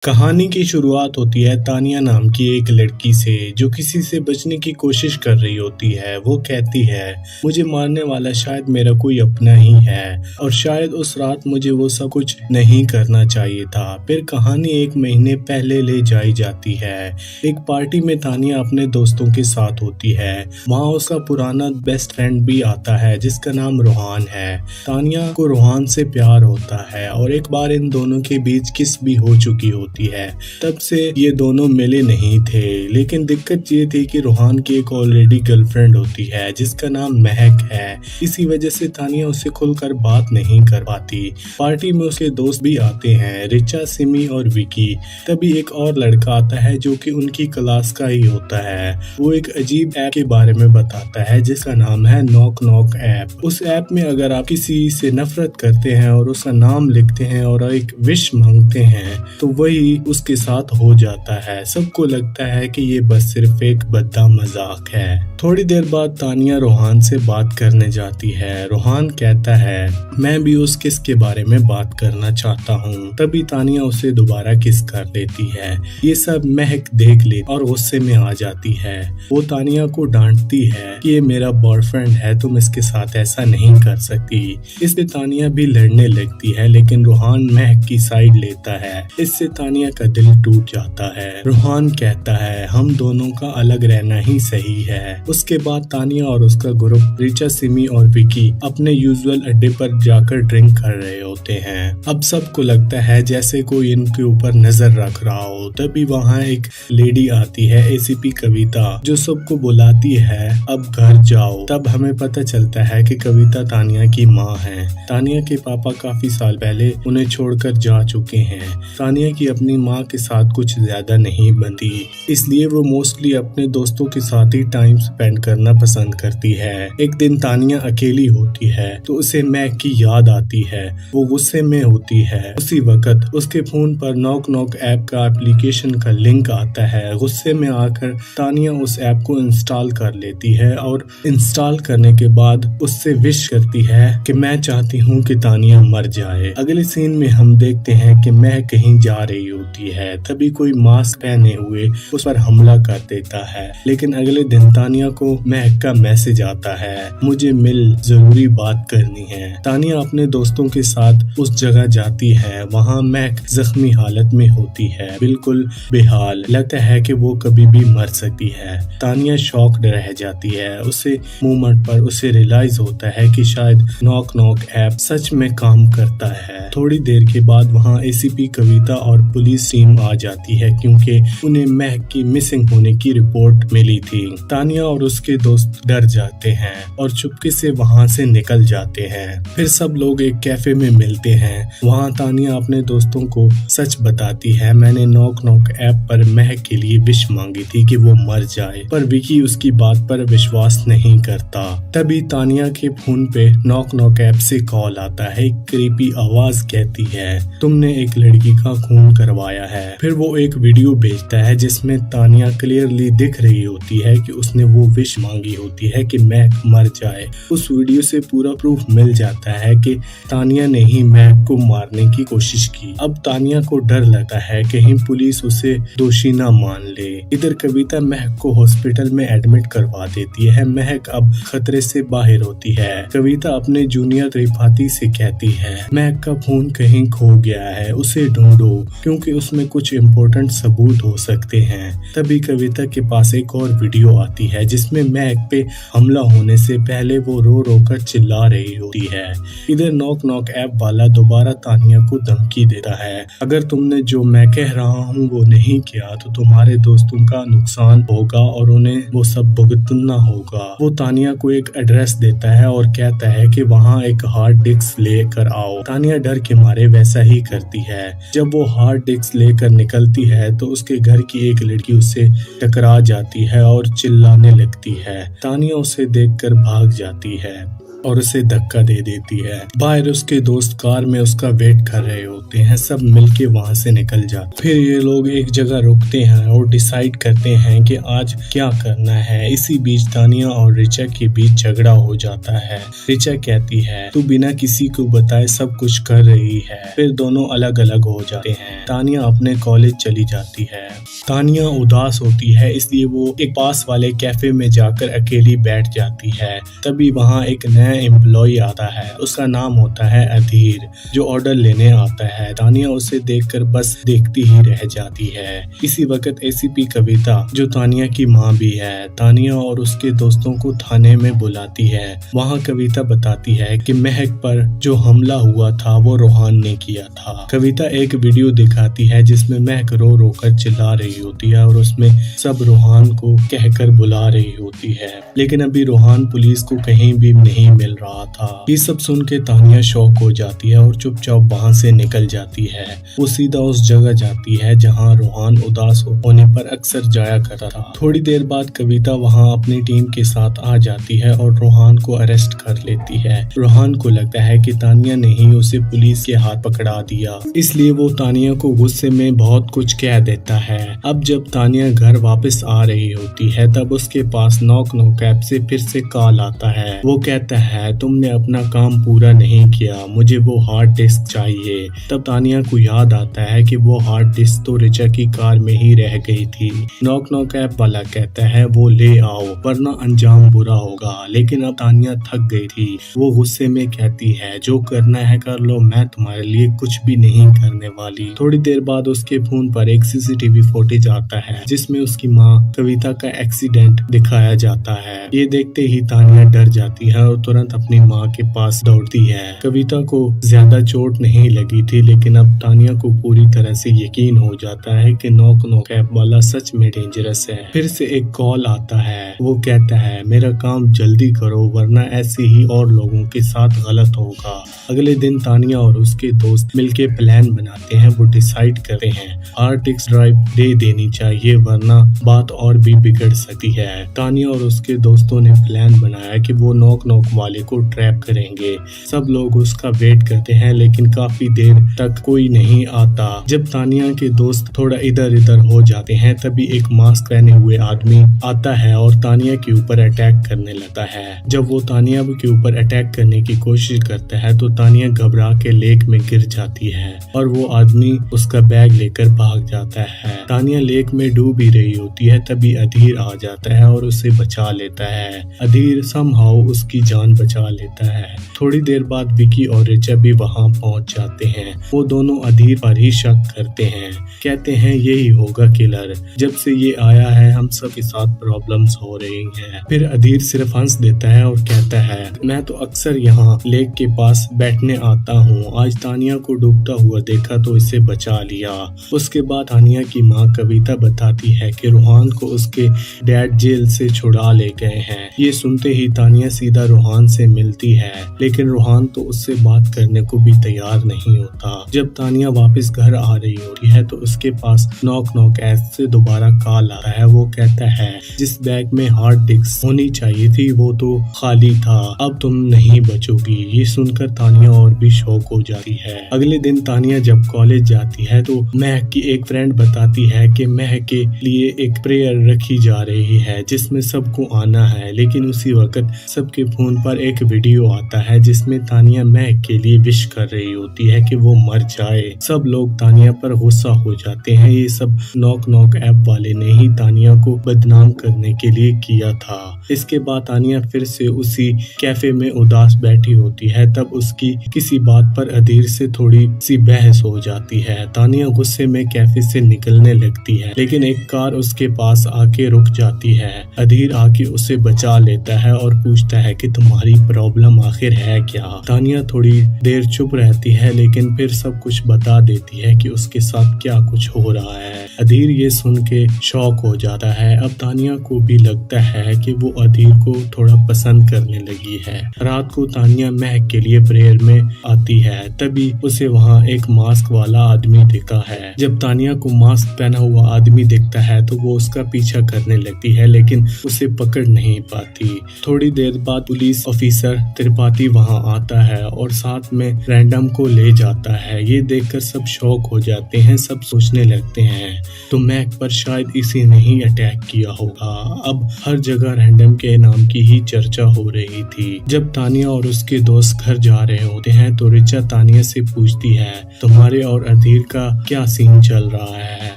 कहानी की शुरुआत होती है तानिया नाम की एक लड़की से जो किसी से बचने की कोशिश कर रही होती है। वो कहती है, मुझे मारने वाला शायद मेरा कोई अपना ही है और शायद उस रात मुझे वो सब कुछ नहीं करना चाहिए था। फिर कहानी एक महीने पहले ले जाई जाती है। एक पार्टी में तानिया अपने दोस्तों के साथ होती है। वहाँ उसका पुराना बेस्ट फ्रेंड भी आता है जिसका नाम रोहान है। तानिया को रोहान से प्यार होता है और एक बार इन दोनों के बीच किस भी हो चुकी होती है। तब से ये दोनों मिले नहीं थे, लेकिन दिक्कत ये थी कि रोहान की एक ऑलरेडी गर्लफ्रेंड होती है जिसका नाम महक है। इसी वजह से तानिया उससे खुलकर बात नहीं कर पाती। पार्टी में उसके दोस्त भी आते हैं, रिचा, सिमी और विकी। तभी एक और लड़का आता है जो कि उनकी क्लास का ही होता है। वो एक अजीब ऐप के बारे में बताता है जिसका नाम है नॉक नॉक ऐप। उस ऐप में अगर आप किसी से नफरत करते हैं और उसका नाम लिखते हैं और एक विश मांगते हैं तो वही उसके साथ हो जाता है। सबको लगता है कि ये बस सिर्फ एक भद्दा मजाक है। थोड़ी देर बाद तानिया रोहान से बात करने जाती है। रोहान कहता है, मैं भी उस किस के बारे में बात करना चाहता हूँ। तभी तानिया उसे दोबारा किस कर लेती है। ये सब महक देख ले और गुस्से में आ जाती है। वो तानिया को डांटती है कि ये मेरा बॉयफ्रेंड है, तुम इसके साथ ऐसा नहीं कर सकती। इससे तानिया भी लड़ने लगती है, लेकिन रोहान महक की साइड लेता है। इससे तानिया का दिल टूट जाता है। रोहान कहता है, हम दोनों का अलग रहना ही सही है। उसके बाद तानिया और उसका ग्रुप रिचा, सिमी और विकी अपने यूजुअल अड्डे पर जाकर ड्रिंक कर रहे होते हैं। अब सबको लगता है जैसे कोई इनके ऊपर नजर रख रहा हो। तभी वहाँ एक लेडी आती है, एसीपी कविता, जो सबको बुलाती है अब घर जाओ। तब हमें पता चलता है कि कविता तानिया की माँ है। तानिया के पापा काफी साल पहले उन्हें छोड़कर जा चुके हैं। तानिया की अपनी माँ के साथ कुछ ज्यादा नहीं बनती, इसलिए वो मोस्टली अपने दोस्तों के साथ ही टाइम स्पेंड करना पसंद करती है। एक दिन तानिया अकेली होती है तो उसे मैक की याद आती है। वो गुस्से में होती है। उसी वक्त उसके फोन पर नॉक नॉक ऐप का एप्लीकेशन का लिंक आता है। गुस्से में आकर तानिया उस ऐप को इंस्टॉल कर लेती है और इंस्टॉल करने के बाद उससे विश करती है कि मैं चाहती हूँ कि तानिया मर जाए। अगले सीन में हम देखते हैं कि मैं कहीं जा रही होती है। तभी कोई मास्क पहने हुए उस पर हमला कर देता है। लेकिन अगले दिन तानिया को महक का मैसेज आता है, मुझे मिल, जरूरी बात करनी है। तानिया अपने दोस्तों के साथ उस जगह जाती है। वहाँ महक जख्मी हालत में होती है, बिल्कुल बेहाल। लगता है कि वो कभी भी मर सकती है। तानिया शॉक्ड रह जाती है। उसे मोमेंट पर उसे रियलाइज होता है कि शायद नॉक नॉक ऐप सच में काम करता है। थोड़ी देर के बाद वहाँ एसीपी कविता और पुलिस टीम आ जाती है क्योंकि उन्हें महक की मिसिंग होने की रिपोर्ट मिली थी। तानिया और उसके दोस्त डर जाते हैं और चुपके से वहां से निकल जाते हैं। फिर सब लोग एक कैफे में मिलते हैं। वहां तानिया अपने दोस्तों को सच बताती है, मैंने नॉक नॉक ऐप पर महक के लिए विश मांगी थी कि वो मर जाए, पर विकी उसकी बात पर विश्वास नहीं करता। तभी तानिया के फोन पे नॉक नॉक ऐप से कॉल आता है। एक क्रीपी आवाज कहती है, तुमने एक लड़की का खून करवाया है। फिर वो एक वीडियो भेजता है जिसमें तानिया क्लियरली दिख रही होती है कि उसने वो विश मांगी होती है कि महक मर जाए। उस वीडियो से पूरा प्रूफ मिल जाता है कि तानिया ने ही महक को मारने की कोशिश की। अब तानिया को डर लगता है कहीं पुलिस उसे दोषी ना मान ले। इधर कविता महक को हॉस्पिटल में एडमिट करवा देती है। महक अब खतरे से बाहर होती है। कविता अपने जूनियर त्रिपाठी से कहती है, महक का फोन कहीं खो गया है, उसे ढूंढो क्योंकि उसमें कुछ इम्पोर्टेंट सबूत हो सकते हैं। तभी कविता के पास एक और वीडियो आती है जिसमें महक पे हमला होने से पहले वो रो रो कर चिल्ला रही होती है। इधर नॉक नॉक ऐप वाला दोबारा तानिया को धमकी देता है, अगर तुमने जो मैं कह रहा हूँ वो नहीं किया तो तुम्हारे दोस्तों का नुकसान होगा और उन्हें वो सब भुगतना होगा। वो तानिया को एक एड्रेस देता है और कहता है कि वहाँ एक हार्ड डिस्क लेकर आओ। तानिया डर के मारे वैसा ही करती है। जब वो हार्ड डिस्क लेकर निकलती है तो उसके घर की एक लड़की उससे टकरा जाती है और चिल्लाने लगती है। तानिया उसे देखकर भाग जाती है। और उसे धक्का दे देती है। बाहर उसके दोस्त कार में उसका वेट कर रहे होते हैं, सब मिलके वहां से निकल जाते। फिर ये लोग एक जगह रुकते हैं और डिसाइड करते हैं कि आज क्या करना है। इसी बीच तानिया और रिचा के बीच झगड़ा हो जाता है। रिचा कहती है तू बिना किसी को बताए सब कुछ कर रही है। फिर दोनों अलग अलग हो जाते हैं। तानिया अपने कॉलेज चली जाती है। तानिया उदास होती है, इसलिए वो एक पास वाले कैफे में जाकर अकेली बैठ जाती है। तभी वहाँ एक नया एम्प्लॉय आता है, उसका नाम होता है अधीर, जो ऑर्डर लेने आता है। तानिया उसे देखकर बस देखती ही रह जाती है। इसी वक्त एसीपी कविता, जो तानिया की माँ भी है, तानिया और उसके दोस्तों को थाने में बुलाती है। वहाँ कविता बताती है कि महक पर जो हमला हुआ था वो रोहान ने किया था। कविता एक वीडियो दिखाती है जिसमें महक रो रो कर चिल्ला रही होती है और उसमें सब रोहान को कहकर बुला रही होती है, लेकिन अभी रोहान पुलिस को कहीं भी नहीं मिल रहा था। ये सब सुन के तानिया शॉक हो जाती है और चुपचाप वहाँ से निकल जाती है। वो सीधा उस जगह जाती है जहाँ रोहान उदास होने पर अक्सर जाया करता था। थोड़ी देर बाद कविता वहाँ अपनी टीम के साथ आ जाती है और रोहान को अरेस्ट कर लेती है। रोहान को लगता है कि तानिया ने ही उसे पुलिस के हाथ पकड़ा दिया, इसलिए वो तानिया को गुस्से में बहुत कुछ कह देता है। अब जब तानिया घर वापस आ रही होती है तब उसके पास नॉक नॉक ऐप से फिर से कॉल आता है। वो कहता है तुमने अपना काम पूरा नहीं किया, मुझे वो हार्ड डिस्क चाहिए। तब तानिया को याद आता है कि वो हार्ड डिस्क तो रिचा की कार में ही रह गई थी। नॉक नॉक ऐप वाला कहता है वो ले आओ वरना अंजाम बुरा होगा, लेकिन अब तानिया थक गई थी। वो गुस्से में कहती है जो करना है कर लो, मैं तुम्हारे लिए कुछ भी नहीं करने वाली। थोड़ी देर बाद उसके फोन पर एक सीसीटीवी फुटेज आता है जिसमें उसकी माँ कविता का एक्सीडेंट दिखाया जाता है। ये देखते ही तानिया डर जाती है और तुरंत अपनी माँ के पास दौड़ती है। कविता को ज्यादा चोट नहीं लगी थी, लेकिन अब तानिया को पूरी तरह से यकीन हो जाता है कि नॉक नॉक ऐप वाला सच में डेंजरस है। फिर से एक कॉल आता है, वो कहता है मेरा काम जल्दी करो वरना ऐसे ही और लोगों के साथ गलत होगा। अगले दिन तानिया और उसके दोस्त मिलके प्लान बनाते हैं। वो डिसाइड करते हैं हार्ड डिस्क ड्राइव दे देनी चाहिए वरना बात और भी बिगड़ सकती है। तानिया और उसके दोस्तों ने प्लान बनाया कि वो नॉक नॉक वाले को ट्रैप करेंगे। सब लोग उसका वेट करते हैं लेकिन काफी देर तक कोई नहीं आता। जब तानिया के दोस्त थोड़ा इधर उधर हो जाते हैं तभी एक मास्क पहने हुए आदमी आता है और तानिया के ऊपर अटैक करने लगता है। जब वो तानिया के ऊपर अटैक करने की कोशिश करता है तो तानिया घबरा के लेक में गिर जाती है और वो आदमी उसका बैग लेकर भाग जाता है। तानिया लेक में डूब ही रही होती है तभी अधीर आ जाता है और उसे बचा लेता है। अधीर समहाउ उसकी जान बचा लेता है। थोड़ी देर बाद विकी और रिचा भी वहां पहुंच जाते हैं। वो दोनों अधीर पर ही शक करते हैं, कहते हैं यही होगा किलर, जब से ये आया है हम सब के साथ प्रॉब्लम्स हो रही हैं। फिर अधीर सिर्फ हंस देता है और कहता है मैं तो अक्सर यहाँ लेक के पास बैठने आता हूँ, आज तानिया को डूबता हुआ देखा तो इसे बचा लिया। उसके बाद तानिया की माँ कविता बताती है कि रोहान को उसके डैड जेल से छुड़ा ले गए हैं। ये सुनते ही तानिया सीधा रोहान से मिलती है, लेकिन रोहान तो उससे बात करने को भी तैयार नहीं होता। जब तानिया वापस घर आ रही होती है तो उसके पास नॉक नॉक ऐप से दोबारा कॉल आता है। वो कहता है जिस बैग में हार्ड डिस्क होनी चाहिए थी वो तो खाली था, अब तुम नहीं बचोगी। ये सुनकर तानिया और भी शॉक हो जाती है। अगले दिन तानिया जब कॉलेज जाती है तो महक की एक फ्रेंड बताती है कि महक के लिए एक प्रेयर रखी जा रही है जिसमें सबको आना है, लेकिन उसी वक्त सबके फोन पर एक वीडियो आता है जिसमें तानिया महक के लिए विश कर रही होती है कि वो मर जाए। सब लोग तानिया पर गुस्सा हो जाते हैं। ये सब नॉक नॉक ऐप वाले ने ही तानिया को बदनाम करने के लिए किया था। इसके बाद तानिया फिर से उसी कैफे में उदास बैठी होती है। तब उसकी किसी बात पर अधीर से थोड़ी सी बहस हो जाती है। तानिया गुस्से में कैफे से निकलने लगती है, लेकिन एक कार उसके पास आके रुक जाती है। अधीर आके उसे बचा लेता है और पूछता है कि तुम्हारी प्रॉब्लम आखिर है क्या। तानिया थोड़ी देर चुप रहती है लेकिन फिर सब कुछ बता देती है कि उसके साथ क्या कुछ हो रहा है। अधीर ये सुन के शॉक हो जाता है। अब तानिया को भी लगता है कि वो अधीर को थोड़ा पसंद करने लगी है। रात को तानिया महक के लिए प्रेयर में आती है, तभी उसे वहाँ एक मास्क वाला आदमी दिखता है। जब तानिया को मास्क पहना हुआ आदमी दिखता है तो वो उसका पीछा करने लगती है, लेकिन उसे पकड़ नहीं पाती। थोड़ी देर बाद पुलिस ऑफिसर त्रिपाठी वहाँ आता है और साथ में रैंडम को ले जाता है। ये देखकर सब शॉक हो जाते हैं, सब सोचने लगते हैं तो महक पर शायद इसी ने ही अटैक किया होगा। अब हर जगह रैंडम के नाम की ही चर्चा हो रही थी। जब तानिया और उसके दोस्त घर जा रहे होते हैं तो रिचा तानिया से पूछती है, तुम्हारे और अधीर का क्या सीन चल रहा है।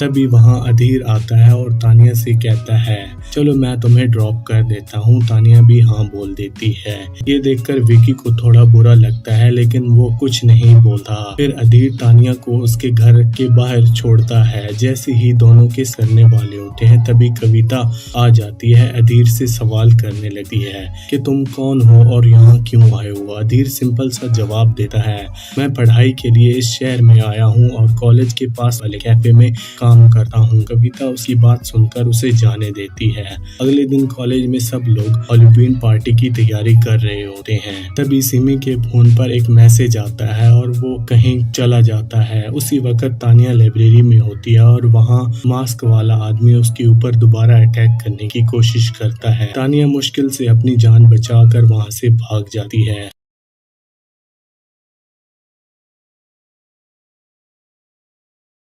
तभी वहाँ अधीर आता है और तानिया से कहता है, चलो मैं तुम्हें ड्रॉप कर देता हूँ। तानिया भी हाँ बोल देती है। ये देखकर विकी को थोड़ा बुरा लगता है, लेकिन वो कुछ नहीं बोलता। फिर अधीर तानिया को उसके घर के बाहर छोड़ता है। जैसे ही दोनों के सरने वाले होते हैं तभी कविता आ जाती है। अधीर से सवाल करने लगती है कि तुम कौन हो और यहाँ क्यों आए हो। अधीर सिंपल सा जवाब देता है, मैं पढ़ाई के लिए इस शहर में आया हूँ और कॉलेज के पास वाले कैफे में काम करता हूँ। कविता उसकी बात सुनकर उसे जाने देती है। अगले दिन कॉलेज में सब लोग हैलोवीन पार्टी की तैयारी कर रहे होते हैं। तभी सिमी के फोन पर एक मैसेज आता है और वो कहीं चला जाता है। उसी वक्त तानिया लाइब्रेरी में होती है और वहाँ मास्क वाला आदमी उसके ऊपर दोबारा अटैक करने की कोशिश करता है। तानिया मुश्किल से अपनी जान बचाकर वहाँ से भाग जाती है।